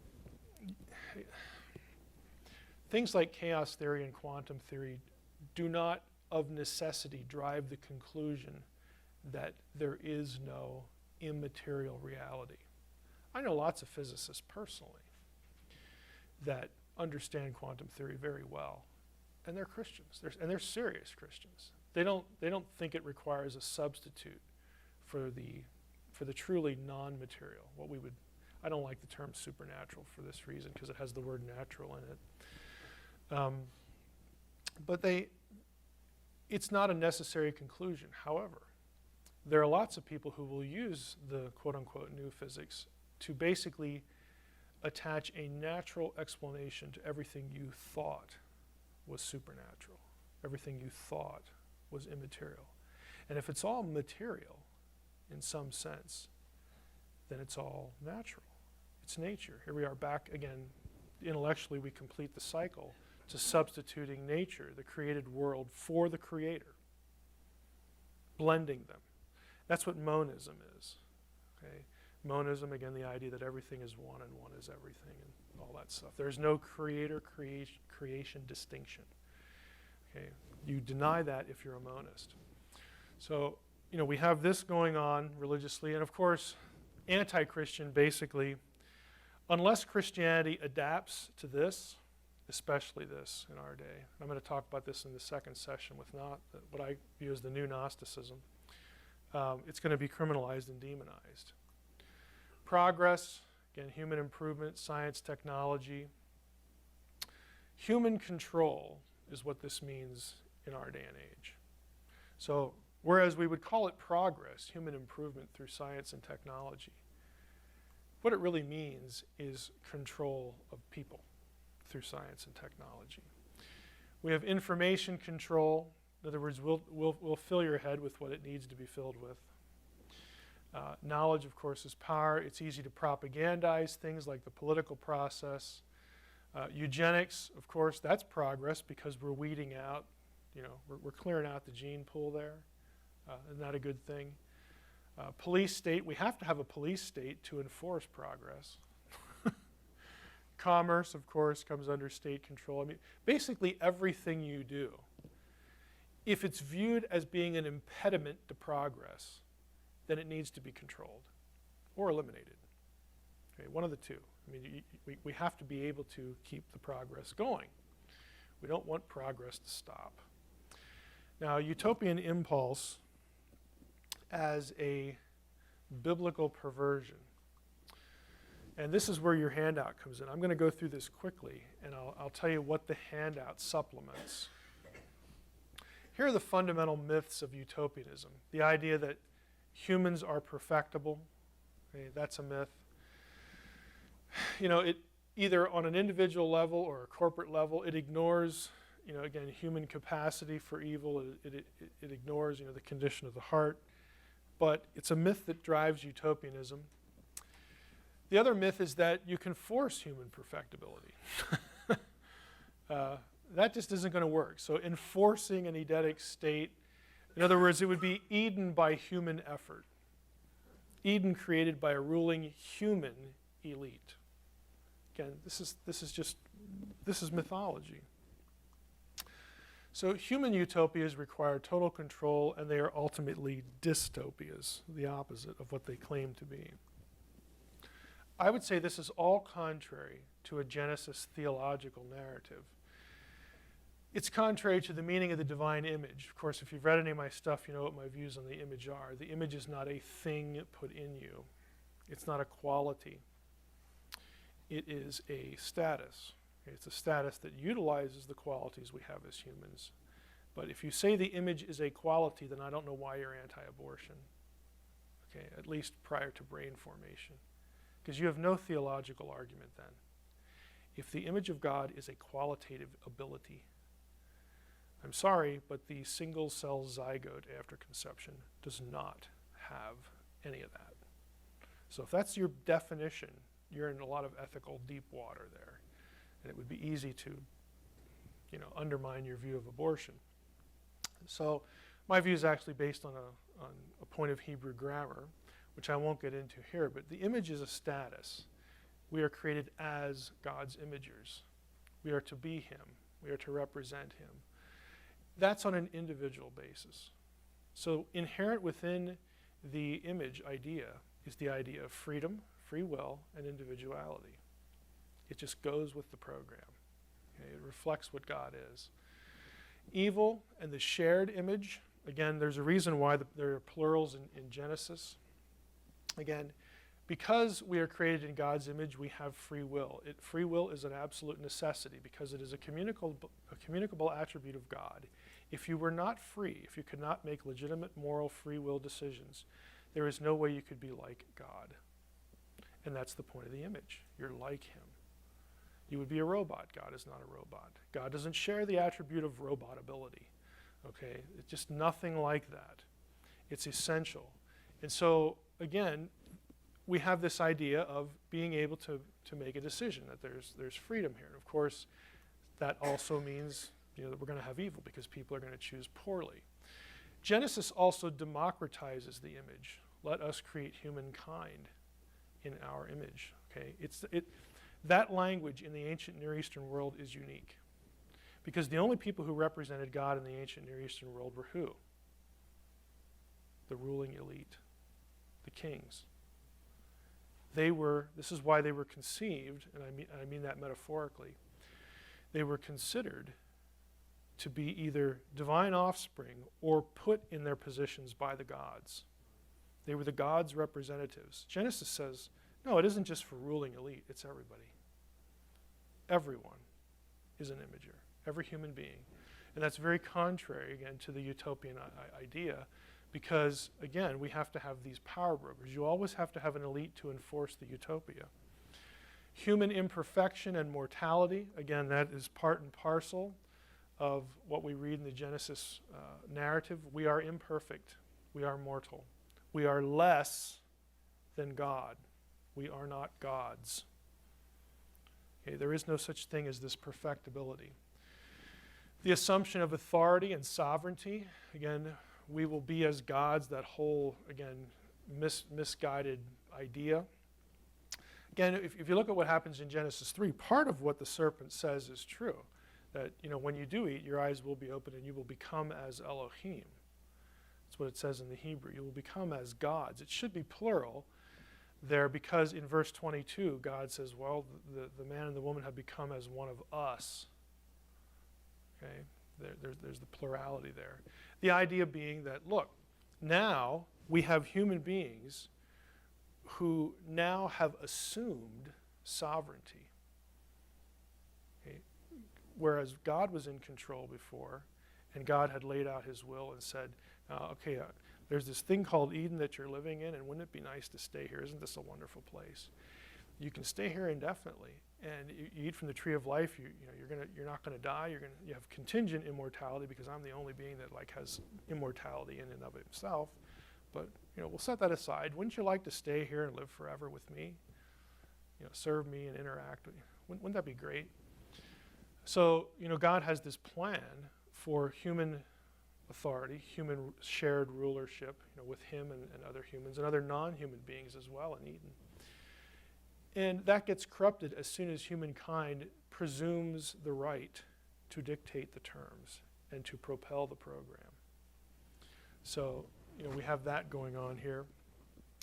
things like chaos theory and quantum theory do not of necessity drive the conclusion that there is no immaterial reality. I know lots of physicists personally that understand quantum theory very well, and they're Christians, and they're serious Christians. They don't think it requires a substitute for the truly non-material. I don't like the term supernatural for this reason, because it has the word natural in it. But it's not a necessary conclusion. However, there are lots of people who will use the quote-unquote new physics to basically attach a natural explanation to everything you thought was supernatural, everything you thought was immaterial. And if it's all material in some sense, then it's all natural. It's nature. Here we are back again. Intellectually, we complete the cycle to substituting nature, the created world, for the creator, blending them. That's what monism is. Okay? Monism, again, the idea that everything is one and one is everything and all that stuff. There's no creation distinction. Okay? You deny that if you're a monist. So, we have this going on religiously, and of course, anti-Christian basically, unless Christianity adapts to this, especially this in our day. I'm going to talk about this in the second session with what I view as the new Gnosticism. It's going to be criminalized and demonized. Progress, again, human improvement, science, technology. Human control is what this means in our day and age. So, whereas we would call it progress, human improvement through science and technology, what it really means is control of people through science and technology. We have information control. In other words, we'll fill your head with what it needs to be filled with. Knowledge, of course, is power. It's easy to propagandize things like the political process. Eugenics, of course, that's progress because we're weeding out, we're clearing out the gene pool there. Isn't that a good thing? Police state, we have to have a police state to enforce progress. Commerce, of course, comes under state control. I mean, basically everything you do, if it's viewed as being an impediment to progress, then it needs to be controlled or eliminated. Okay, one of the two. I mean, we have to be able to keep the progress going. We don't want progress to stop. Now, utopian impulse as a biblical perversion. And this is where your handout comes in. I'm going to go through this quickly, and I'll tell you what the handout supplements. Here are the fundamental myths of utopianism. The idea that humans are perfectible. Okay, that's a myth. It either on an individual level or a corporate level, it ignores, again, human capacity for evil. It ignores, the condition of the heart. But it's a myth that drives utopianism. The other myth is that you can force human perfectibility. That just isn't going to work. So enforcing an Edenic state, in other words, it would be Eden by human effort. Eden created by a ruling human elite. Again, this is mythology. So human utopias require total control, and they are ultimately dystopias, the opposite of what they claim to be. I would say this is all contrary to a Genesis theological narrative. It's contrary to the meaning of the divine image. Of course, if you've read any of my stuff, you know what my views on the image are. The image is not a thing put in you. It's not a quality. It is a status. It's a status that utilizes the qualities we have as humans. But if you say the image is a quality, then I don't know why you're anti-abortion. Okay, at least prior to brain formation. Because you have no theological argument then. If the image of God is a qualitative ability, I'm sorry, but the single-cell zygote after conception does not have any of that. So if that's your definition, you're in a lot of ethical deep water there. And it would be easy to, undermine your view of abortion. So my view is actually based on a point of Hebrew grammar, which I won't get into here, but the image is a status. We are created as God's imagers. We are to be him. We are to represent him. That's on an individual basis. So inherent within the image idea is the idea of freedom, free will, and individuality. It just goes with the program. Okay? It reflects what God is. Evil and the shared image, again, there's a reason why there are plurals in Genesis. Again, because we are created in God's image, we have free will. Free will is an absolute necessity because it is a communicable attribute of God. If you were not free, if you could not make legitimate moral free will decisions, there is no way you could be like God. And that's the point of the image. You're like him. You would be a robot. God is not a robot. God doesn't share the attribute of robot ability. Okay? It's just nothing like that. It's essential. And so, again, we have this idea of being able to make a decision, that there's freedom here. And of course, that also means that we're going to have evil because people are going to choose poorly. Genesis also democratizes the image. Let us create humankind in our image. Okay? That language in the ancient Near Eastern world is unique because the only people who represented God in the ancient Near Eastern world were who? The ruling elite, the kings. This is why they were conceived, and I mean that metaphorically. They were considered to be either divine offspring or put in their positions by the gods. They were the gods' representatives. Genesis says, no, it isn't just for ruling elite, it's everybody. Everyone is an imager, every human being. And that's very contrary, again, to the utopian idea because, again, we have to have these power brokers. You always have to have an elite to enforce the utopia. Human imperfection and mortality, again, that is part and parcel of what we read in the Genesis narrative. We are imperfect. We are mortal. We are less than God. We are not gods. Okay, there is no such thing as this perfectibility. The assumption of authority and sovereignty, again, we will be as gods, that whole, again, misguided idea. Again, if you look at what happens in Genesis 3, part of what the serpent says is true. That, when you do eat, your eyes will be open and you will become as Elohim. That's what it says in the Hebrew. You will become as gods. It should be plural there because in verse 22, God says, well, the man and the woman have become as one of us. Okay? There's the plurality there. The idea being that, look, now we have human beings who now have assumed sovereignty. Okay? Whereas God was in control before, and God had laid out his will and said, there's this thing called Eden that you're living in, and wouldn't it be nice to stay here? Isn't this a wonderful place? You can stay here indefinitely, and you eat from the tree of life. You're not going to die. You have contingent immortality because I'm the only being that has immortality in and of himself. But we'll set that aside. Wouldn't you like to stay here and live forever with me? serve me and interact with you. Wouldn't that be great? So, God has this plan for human authority, human shared rulership, with him and other humans and other non-human beings as well in Eden. And that gets corrupted as soon as humankind presumes the right to dictate the terms and to propel the program. So, we have that going on here.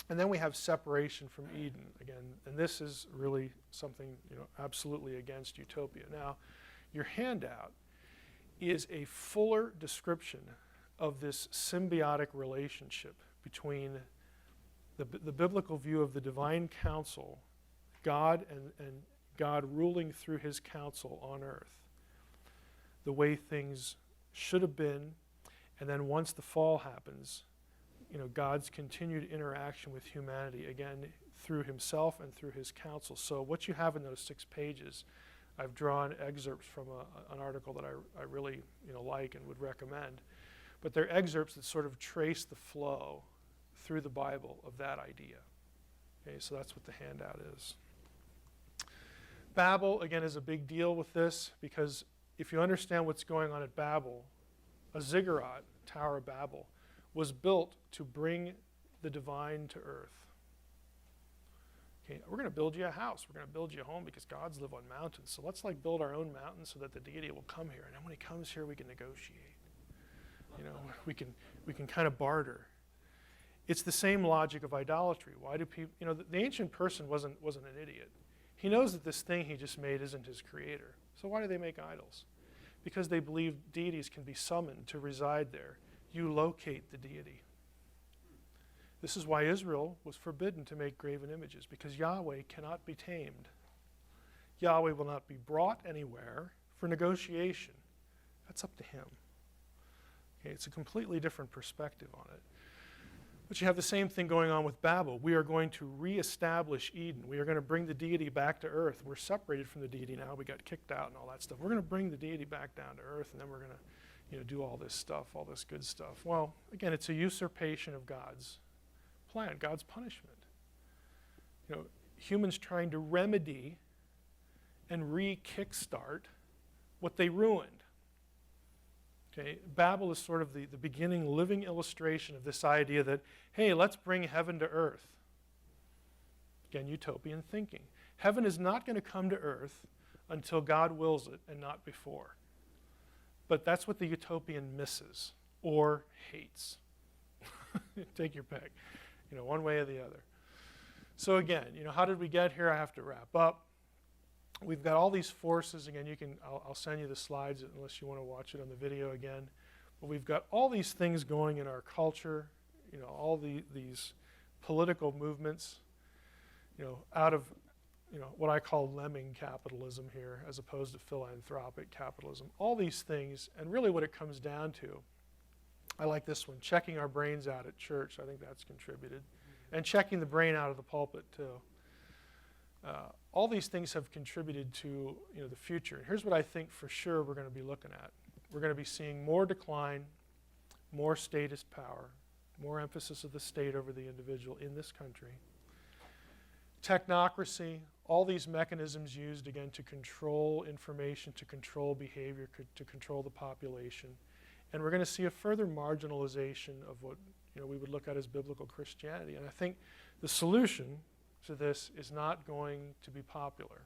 And then we have separation from Eden again, and this is really something, absolutely against utopia. Now, your handout is a fuller description of this symbiotic relationship between the biblical view of the divine counsel, God and God ruling through his counsel on earth, the way things should have been, and then once the fall happens, God's continued interaction with humanity, again, through himself and through his counsel. So what you have in those 6 pages, I've drawn excerpts from an article that I really like and would recommend. But they're excerpts that sort of trace the flow through the Bible of that idea. Okay, so that's what the handout is. Babel, again, is a big deal with this because if you understand what's going on at Babel, a ziggurat, Tower of Babel, was built to bring the divine to earth. Okay, we're going to build you a house. We're going to build you a home because gods live on mountains. So let's build our own mountain so that the deity will come here. And then when he comes here, we can negotiate. We can kind of barter. It's the same logic of idolatry. Why do people? The ancient person wasn't an idiot. He knows that this thing he just made isn't his creator. So why do they make idols? Because they believe deities can be summoned to reside there. You locate the deity. This is why Israel was forbidden to make graven images, because Yahweh cannot be tamed. Yahweh will not be brought anywhere for negotiation. That's up to him. Okay, it's a completely different perspective on it. But you have the same thing going on with Babel. We are going to reestablish Eden. We are going to bring the deity back to earth. We're separated from the deity now. We got kicked out and all that stuff. We're going to bring the deity back down to earth, and then we're going to do all this stuff, all this good stuff. Well, again, it's a usurpation of God's plan, God's punishment. Humans trying to remedy and re-kickstart what they ruined. Okay, Babel is sort of the beginning living illustration of this idea that, hey, let's bring heaven to earth. Again, utopian thinking. Heaven is not going to come to earth until God wills it and not before. But that's what the utopian misses or hates. Take your pick, one way or the other. So again, how did we get here? I have to wrap up. We've got all these forces. Again, I'll send you the slides unless you want to watch it on the video again. But we've got all these things going in our culture, all these political movements, out of what I call lemming capitalism here as opposed to philanthropic capitalism. All these things, and really what it comes down to, I like this one, checking our brains out at church. I think that's contributed. And checking the brain out of the pulpit too. All these things have contributed to the future. And here's what I think for sure we're going to be looking at. We're going to be seeing more decline, more statist power, more emphasis of the state over the individual in this country. Technocracy, all these mechanisms used again to control information, to control behavior, to control the population. And we're going to see a further marginalization of what we would look at as biblical Christianity. And I think the solution to this is not going to be popular.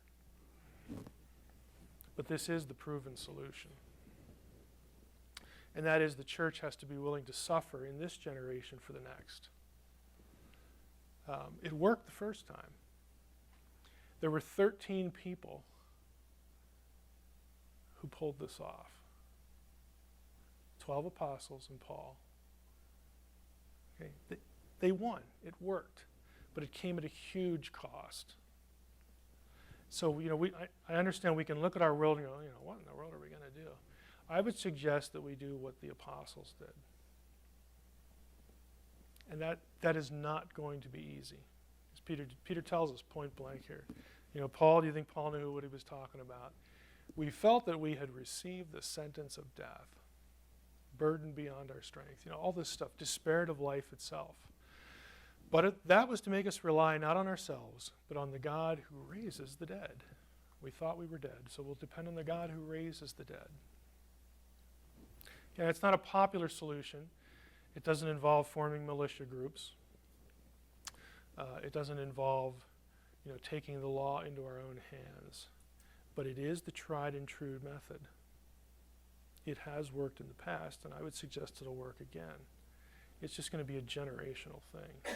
But this is the proven solution. And that is the church has to be willing to suffer in this generation for the next. It worked the first time. There were 13 people who pulled this off. 12 apostles and Paul. Okay, they won. It worked. But it came at a huge cost. So, I understand we can look at our world and go, what in the world are we going to do? I would suggest that we do what the apostles did. And that is not going to be easy. As Peter tells us point blank here. Paul, do you think Paul knew what he was talking about? We felt that we had received the sentence of death, burdened beyond our strength, all this stuff, despaired of life itself. But that was to make us rely not on ourselves, but on the God who raises the dead. We thought we were dead, so we'll depend on the God who raises the dead. And it's not a popular solution. It doesn't involve forming militia groups. It doesn't involve, taking the law into our own hands. But it is the tried and true method. It has worked in the past, and I would suggest it'll work again. It's just going to be a generational thing.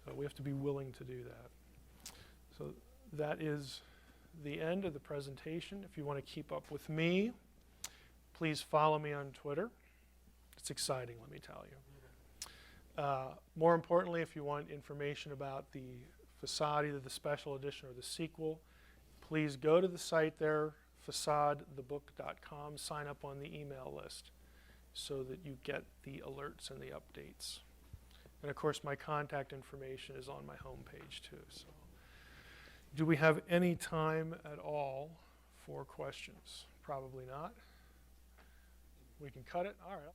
So we have to be willing to do that. So that is the end of the presentation. If you want to keep up with me, please follow me on Twitter. It's exciting, let me tell you. More importantly, if you want information about the facade, either the special edition or the sequel, please go to the site there, facadethebook.com, sign up on the email list so that you get the alerts and the updates. And of course, my contact information is on my homepage too. So, do we have any time at all for questions? Probably not. We can cut it. All right.